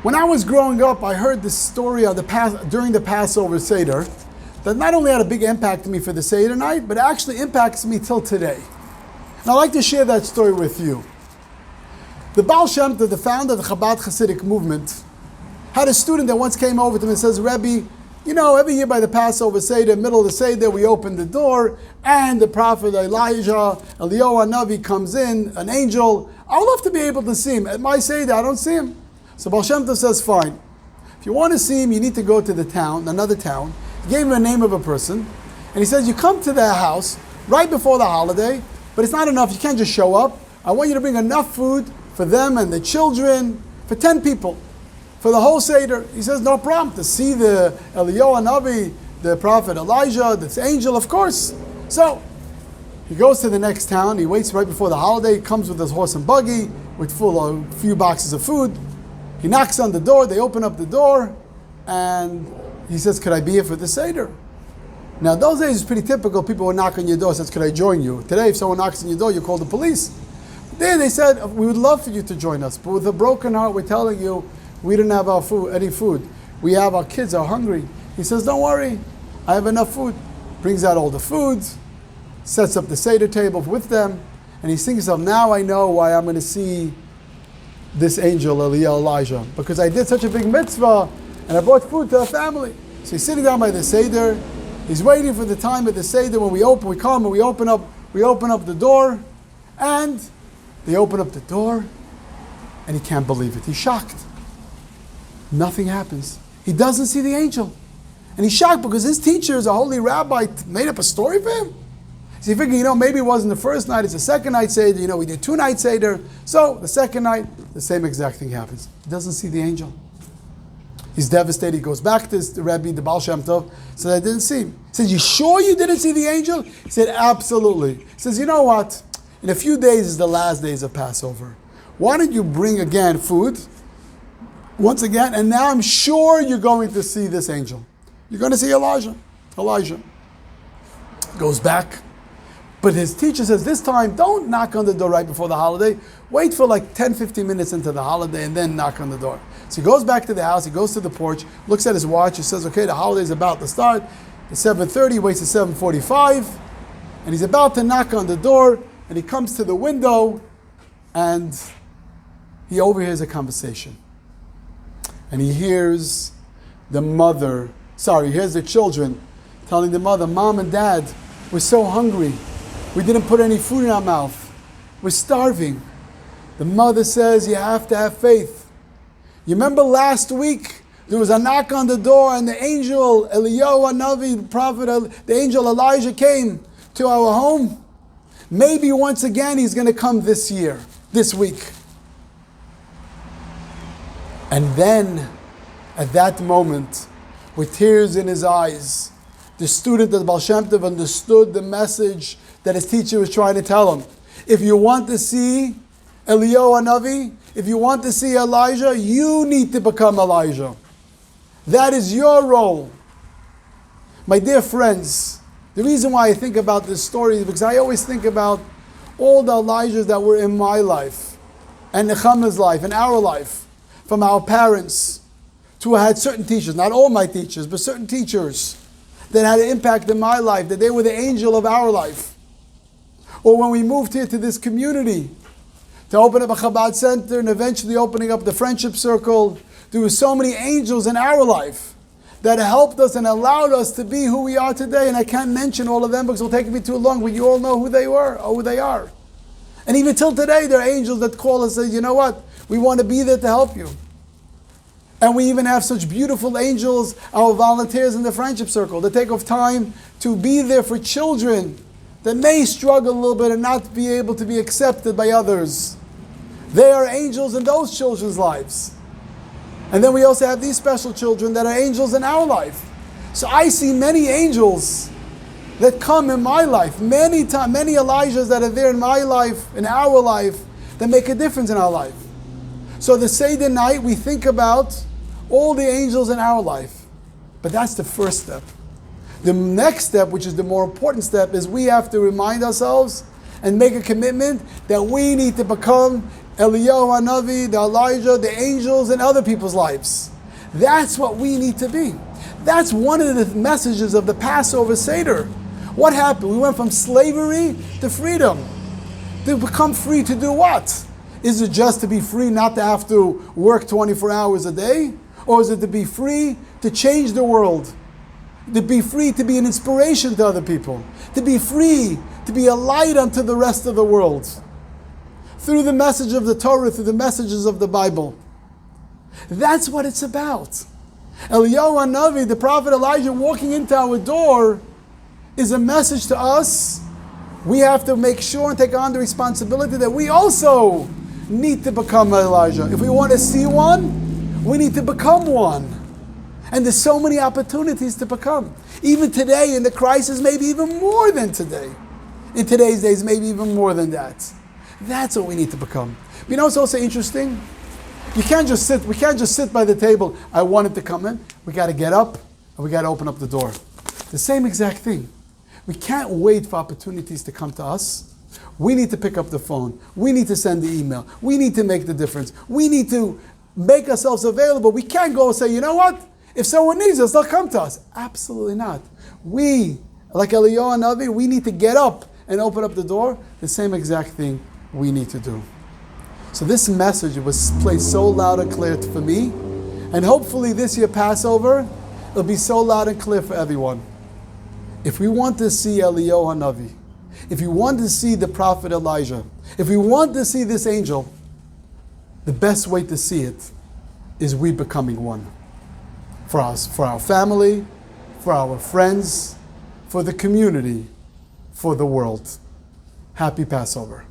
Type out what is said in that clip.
When I was growing up, I heard this story of during the Passover Seder that not only had a big impact on me for the Seder night, but actually impacts me till today. And I'd like to share that story with you. The Baal Shem Tov, the founder of the Chabad Hasidic movement, had a student that once came over to him and says, Rebbe, you know, every year by the Passover Seder, middle of the Seder, we open the door, and the prophet Elijah, Eliyahu Hanavi comes in, an angel. I would love to be able to see him. At my Seder, I don't see him. So Baal Shem Tov says, fine. If you want to see him, you need to go to the town, another town. He gave him the name of a person, and he says, you come to their house right before the holiday, but it's not enough. You can't just show up. I want you to bring enough food for them and the children, for 10 people, for the whole Seder. He says, no problem. To see the Eliyahu Hanavi, the prophet Elijah, this angel, of course. So he goes to the next town. He waits right before the holiday. He comes with his horse and buggy with full of a few boxes of food. He knocks on the door. They open up the door, and he says, could I be here for the Seder? Now, those days it's pretty typical. People would knock on your door and says, could I join you? Today, if someone knocks on your door, you call the police. There they said, we would love for you to join us, but with a broken heart, we're telling you, we don't have any food. We have our kids are hungry. He says, don't worry, I have enough food. Brings out all the food, sets up the Seder table with them, and he's thinking to himself, now I know why I'm going to see this angel, Elijah, because I did such a big mitzvah, and I brought food to a family. So he's sitting down by the Seder. He's waiting for the time at the Seder when we open up the door, and they open up the door, and he can't believe it. He's shocked. Nothing happens. He doesn't see the angel. And he's shocked because his teacher is a holy rabbi, made up a story for him. So he figured, maybe it wasn't the first night, it's the second night Seder, we did 2 nights Seder. So the second night, the same exact thing happens. He doesn't see the angel. He's devastated. He goes back to the Rebbe, the Baal Shem Tov, says, I didn't see him. He says, you sure you didn't see the angel? He said, absolutely. He says, you know what? In a few days is the last days of Passover. Why don't you bring again food, once again, and now I'm sure you're going to see this angel. You're going to see Elijah. Goes back. But his teacher says, this time, don't knock on the door right before the holiday. Wait for like 10, 15 minutes into the holiday and then knock on the door. So he goes back to the house, he goes to the porch, looks at his watch, he says, okay, the holiday's about to start. It's 7:30, waits to 7:45, and he's about to knock on the door, and he comes to the window, and he overhears a conversation. And he hears the children telling the mother, Mom and Dad, we're so hungry. We didn't put any food in our mouth. We're starving. The mother says, you have to have faith. You remember last week, there was a knock on the door and the angel, Eliyahu Hanavi, the prophet, the angel Elijah came to our home. Maybe once again he's going to come this week. And then, at that moment, with tears in his eyes, the student of Baal Shem Tov understood the message that his teacher was trying to tell him. If you want to see Eliyahu Hanavi, if you want to see Elijah, you need to become Elijah. That is your role. My dear friends, the reason why I think about this story is because I always think about all the Elijahs that were in my life, and Nechama's life, and our life, from our parents, to who had certain teachers, not all my teachers, but certain teachers that had an impact in my life, that they were the angel of our life. Or when we moved here to this community, to open up a Chabad center and eventually opening up the friendship circle, there were so many angels in our life that helped us and allowed us to be who we are today. And I can't mention all of them because it'll take me too long, but you all know who they were or who they are. And even till today, there are angels that call us and say, you know what, we want to be there to help you. And we even have such beautiful angels, our volunteers in the friendship circle, that take off time to be there for children that may struggle a little bit and not be able to be accepted by others. They are angels in those children's lives. And then we also have these special children that are angels in our life. So I see many angels that come in my life, many Elijahs that are there in my life, in our life, that make a difference in our life. So the Seder night, we think about all the angels in our life. But that's the first step. The next step, which is the more important step, is we have to remind ourselves and make a commitment that we need to become Eliyahu Hanavi, the Elijah, the angels, and other people's lives. That's what we need to be. That's one of the messages of the Passover Seder. What happened? We went from slavery to freedom. To become free to do what? Is it just to be free not to have to work 24 hours a day? Or is it to be free to change the world? To be free to be an inspiration to other people? To be free to be a light unto the rest of the world? Through the message of the Torah, through the messages of the Bible. That's what it's about. Eliyahu Hanavi, the prophet Elijah walking into our door, is a message to us. We have to make sure and take on the responsibility that we also need to become Elijah. If we want to see one, we need to become one. And there's so many opportunities to become. Even today in the crisis, maybe even more than today. In today's days, maybe even more than that. That's what we need to become. You know what's also interesting? We can't just sit by the table. I wanted to come in. We got to get up and we got to open up the door. The same exact thing. We can't wait for opportunities to come to us. We need to pick up the phone. We need to send the email. We need to make the difference. We need to make ourselves available. We can't go and say, you know what? If someone needs us, they'll come to us. Absolutely not. We, like Eliyahu Hanavi, we need to get up and open up the door. The same exact thing we need to do. So this message was played so loud and clear for me. And hopefully this year Passover, it'll be so loud and clear for everyone. If we want to see Eliyahu Hanavi, if we want to see the prophet Elijah, if we want to see this angel, the best way to see it is we becoming one. For us, for our family, for our friends, for the community, for the world. Happy Passover.